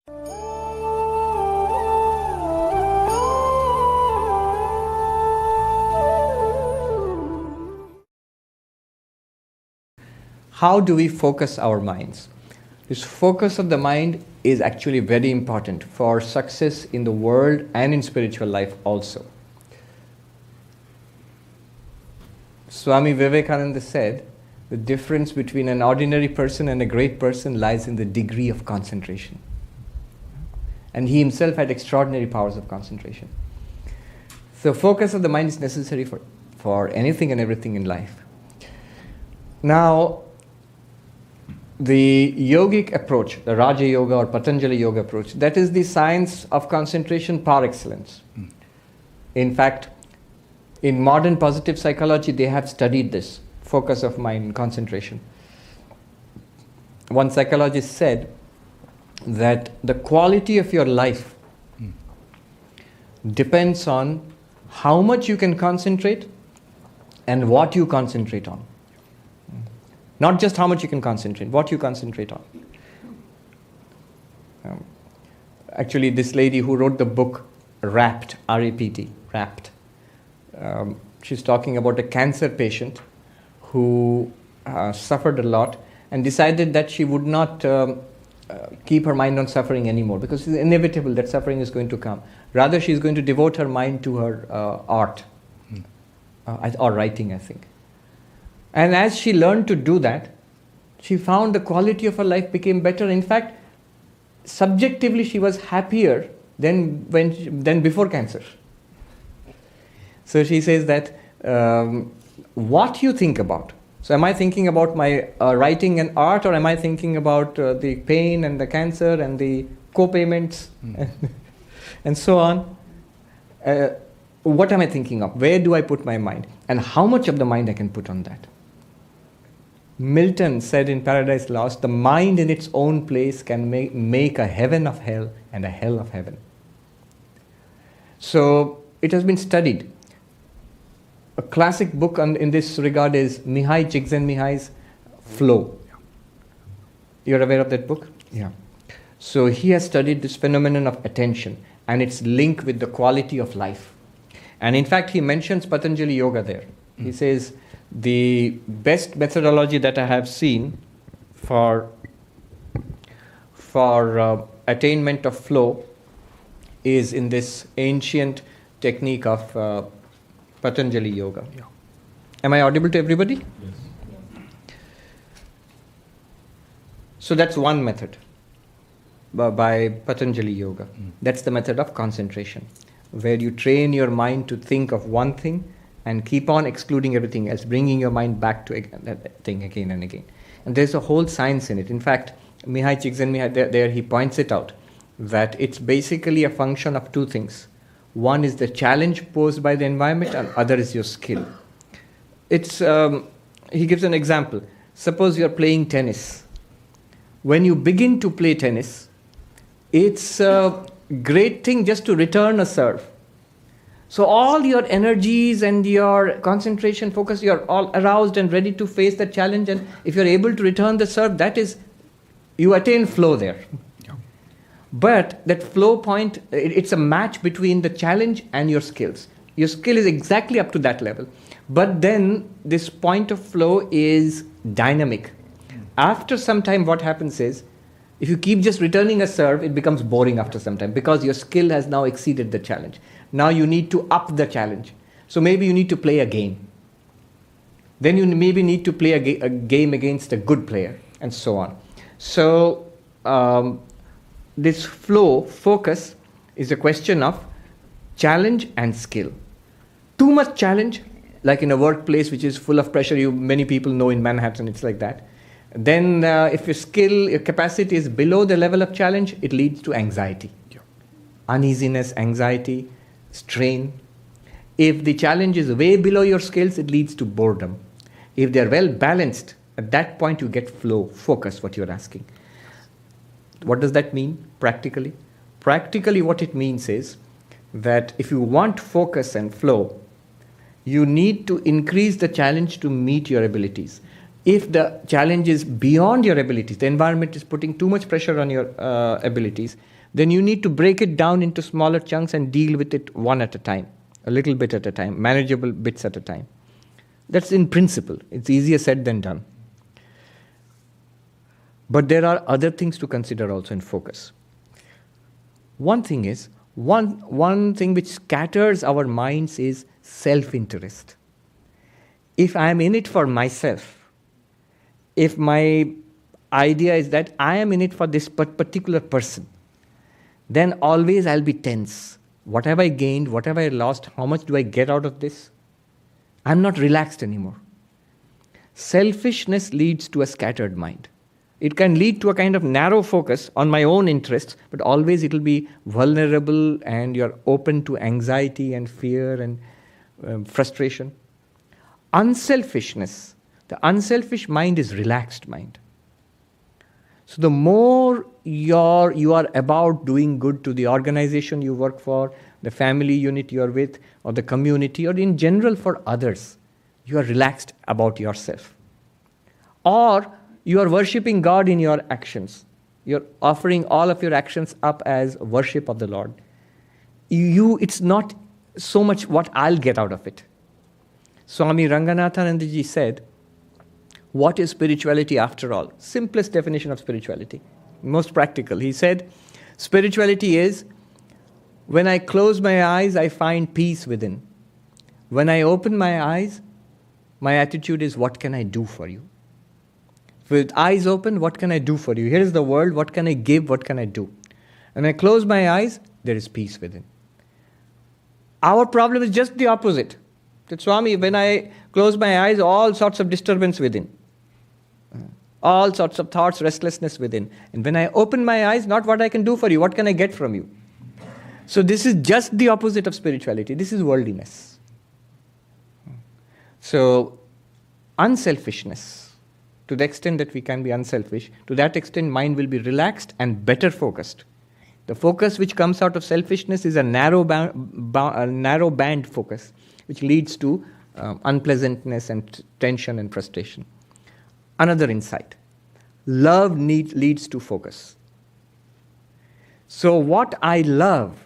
How do we focus our minds? This focus of the mind is actually very important for success in the world and in spiritual life also. Swami Vivekananda said, the difference between an ordinary person and a great person lies in the degree of concentration. And he himself had extraordinary powers of concentration. So focus of the mind is necessary for anything and everything in life. Now, the yogic approach, the Raja Yoga or Patanjali Yoga approach, that is the science of concentration par excellence. In fact, in modern positive psychology, they have studied this, focus of mind, concentration. One psychologist said that the quality of your life depends on how much you can concentrate and what you concentrate on. Not just how much you can concentrate, what you concentrate on. Actually, this lady who wrote the book Rapt, R-A-P-T, Rapt, she's talking about a cancer patient who suffered a lot and decided that she would not keep her mind on suffering anymore because it's inevitable that suffering is going to come. Rather, she's going to devote her mind to her art or writing, I think. And as she learned to do that, she found the quality of her life became better. In fact, subjectively, she was happier than before cancer. So she says that what you think about. So am I thinking about my writing and art, or am I thinking about the pain and the cancer and the co-payments and so on? What am I thinking of? Where do I put my mind? And how much of the mind I can put on that? Milton said in Paradise Lost, the mind in its own place can make a heaven of hell and a hell of heaven. So it has been studied. A classic book in this regard is Mihai Csikszentmihalyi's Flow. You're aware of that book? Yeah. So he has studied this phenomenon of attention and its link with the quality of life. And in fact, he mentions Patanjali Yoga there. He says, the best methodology that I have seen for attainment of flow is in this ancient technique of Patanjali Yoga. Yeah. Am I audible to everybody? Yes. So that's one method by Patanjali Yoga. That's the method of concentration, where you train your mind to think of one thing and keep on excluding everything else, bringing your mind back to that thing again and again. And there's a whole science in it. In fact, Mihai Csikszentmihalyi, there he points it out, that it's basically a function of two things. One is the challenge posed by the environment, and other is your skill. He gives an example. Suppose you're playing tennis. When you begin to play tennis, it's a great thing just to return a serve. So all your energies and your concentration, focus, you're all aroused and ready to face the challenge. And if you're able to return the serve, that is, you attain flow there. Yeah. But that flow point, it's a match between the challenge and your skills. Your skill is exactly up to that level. But then this point of flow is dynamic. After some time, what happens is, if you keep just returning a serve, it becomes boring after some time because your skill has now exceeded the challenge. Now you need to up the challenge. So maybe you need to play a game. Then you maybe need to play a game against a good player, and so on. So this flow, focus, is a question of challenge and skill. Too much challenge, like in a workplace which is full of pressure, many people know in Manhattan it's like that. Then if your skill, your capacity is below the level of challenge, it leads to anxiety. Yeah. Uneasiness, anxiety, strain. If the challenge is way below your skills, it leads to boredom. If they're well balanced, at that point you get flow, focus, what you're asking. What does that mean practically? Practically what it means is that if you want focus and flow, you need to increase the challenge to meet your abilities. If the challenge is beyond your abilities, the environment is putting too much pressure on your abilities, then you need to break it down into smaller chunks and deal with it one at a time, a little bit at a time, manageable bits at a time. That's in principle. It's easier said than done. But there are other things to consider also in focus. One thing is, one thing which scatters our minds is self-interest. If I am in it for myself, if my idea is that I am in it for this particular person, then always I'll be tense. What have I gained? What have I lost? How much do I get out of this? I'm not relaxed anymore. Selfishness leads to a scattered mind. It can lead to a kind of narrow focus on my own interests, but always it will be vulnerable and you're open to anxiety and fear and frustration. Unselfishness. The unselfish mind is relaxed mind. So the more you are about doing good to the organization you work for, the family unit you are with, or the community, or in general for others, you are relaxed about yourself. Or you are worshipping God in your actions. You're offering all of your actions up as worship of the Lord. It's not so much what I'll get out of it. Swami Ranganathananda ji said, what is spirituality after all? Simplest definition of spirituality, most practical. He said, spirituality is, when I close my eyes, I find peace within. When I open my eyes, my attitude is, what can I do for you? With eyes open, what can I do for you? Here is the world, what can I give, what can I do? When I close my eyes, there is peace within. Our problem is just the opposite. That Swami, when I close my eyes, all sorts of disturbance within. All sorts of thoughts, restlessness within. And when I open my eyes, not what I can do for you, what can I get from you? So this is just the opposite of spirituality. This is worldliness. So, unselfishness, to the extent that we can be unselfish, to that extent mind will be relaxed and better focused. The focus which comes out of selfishness is a narrow band focus, which leads to unpleasantness and tension and frustration. Another insight. Love leads to focus. So what I love,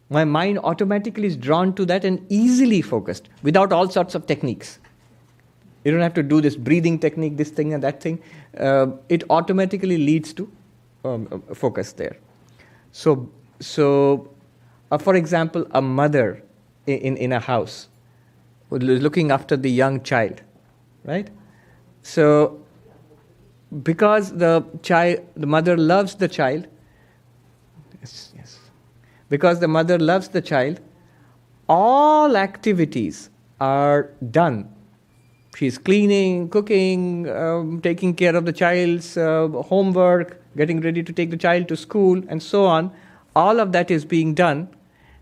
my mind automatically is drawn to that and easily focused without all sorts of techniques. You don't have to do this breathing technique, this thing and that thing. It automatically leads to focus there. So for example, a mother in a house who is looking after the young child, right? So because the mother loves the child, yes. Because the mother loves the child, all activities are done. She's cleaning, cooking, taking care of the child's homework, getting ready to take the child to school, and so on. All of that is being done,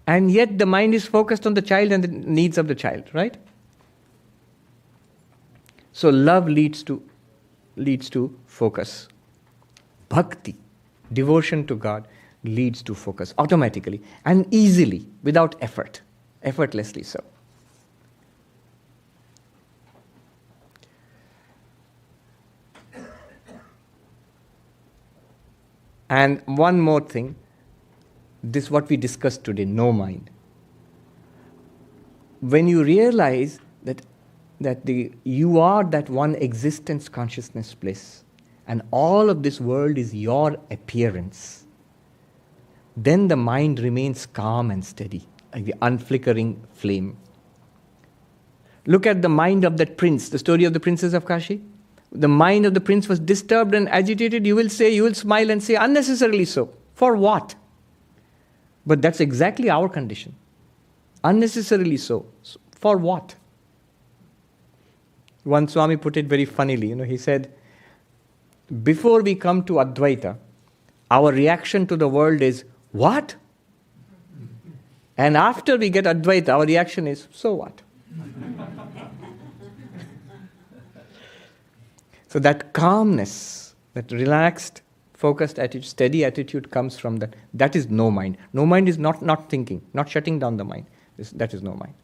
and yet the mind is focused on the child and the needs of the child, right? So love leads to focus. Bhakti, devotion to God, leads to focus automatically and easily, without effort, effortlessly so. And one more thing, this is what we discussed today, no mind. When you realize that you are that one existence consciousness bliss, and all of this world is your appearance, then the mind remains calm and steady, like the unflickering flame. Look at the mind of that prince, the story of the princess of Kashi. The mind of the prince was disturbed and agitated. You will smile and say, unnecessarily so. For what? But that's exactly our condition. Unnecessarily so. For what? One Swami put it very funnily. He said, before we come to Advaita, our reaction to the world is, what? And after we get Advaita, our reaction is, so what? So that calmness, that relaxed, focused attitude, steady attitude comes from that. That is no mind. No mind is not thinking, not shutting down the mind. That is no mind.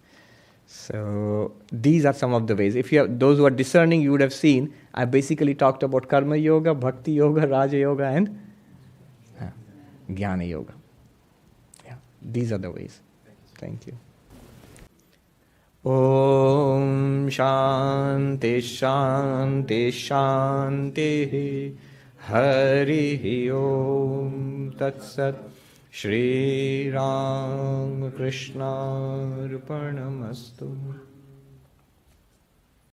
So these are some of the ways. If you have those who are discerning, you would have seen I basically talked about karma yoga, bhakti yoga, raja yoga, and jnana yoga. Yeah, these are the ways. Thank you. Om Shanti Shanti Shanti Hari Om Tat Sat Shri Ramakrishna Arpanamastu.